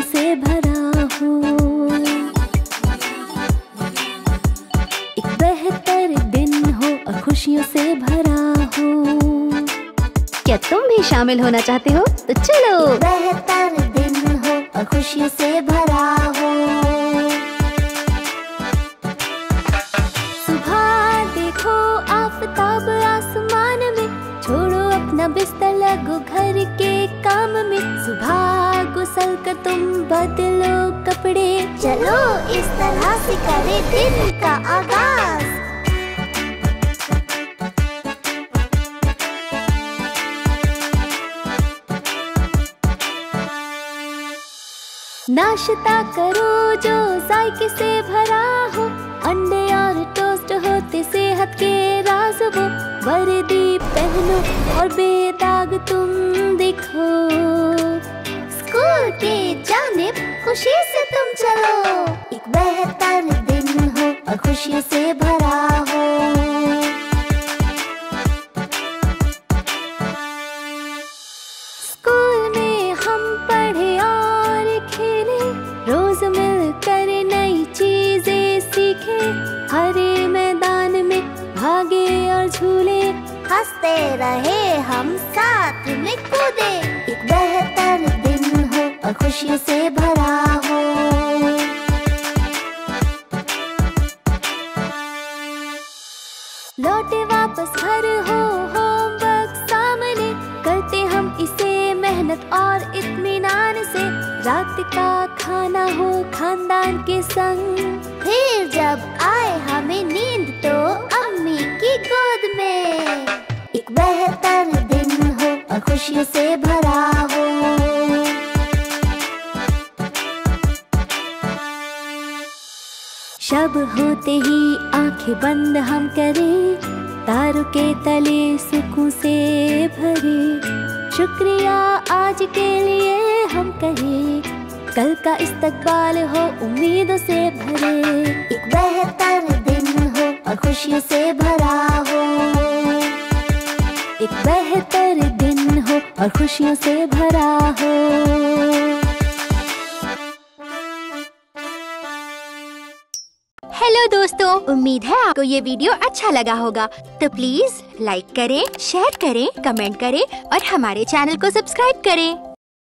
से भरा हो। एक बेहतर दिन हो और खुशियों से भरा हो। क्या तुम भी शामिल होना चाहते हो? तो चलो। एक बेहतर दिन हो और खुशियों से भरा हो। सुबह देखो आफताब आसमान में, छोड़ो अपना बिस्तर लगो घर के काम में। सुबह गुसल कर तुम बदलो कपड़े, चलो इस तरह से करे दिन का आगाज। नाश्ता करो जो जायके से भरा हो। अंडे और टोस्ट होते सेहत के राज वो। वर्दी पहनो और बेदाग तुम दिखो। स्कूल के जानिब खुशी से तुम चलो। एक बेहतर दिन हो और खुशियों से भरा हो। स्कूल में हम पढ़े और खेले, रोज मिलकर नई चीजें सीखे। हरे मैदान में भागे और झूले, हंसते रहे हम साथ में कूदे। एक बेहतर दिन हो और खुशियों से भरा हो। लौटे वापस घर हो होमवर्क सामने, करते हम इसे मेहनत और इत्मीनान से। रात का खाना हो खानदान के संग, फिर जब आए हमें नींद तो अम्मी की गोद में। एक बेहतर दिन हो और खुशियों से भरा हो। शब होते ही आंखें बंद हम करें, तारों के तले सुकून से भरे। शुक्रिया आज के लिए हम कहें, कल का इस्तकबाल हो उम्मीदों से भरे। एक बेहतर दिन हो और खुशियों से भरा हो। एक बेहतर दिन हो और खुशियों से भरा हो। हेलो दोस्तों, उम्मीद है आपको ये वीडियो अच्छा लगा होगा। तो प्लीज लाइक करें, शेयर करें, कमेंट करें और हमारे चैनल को सब्सक्राइब करें।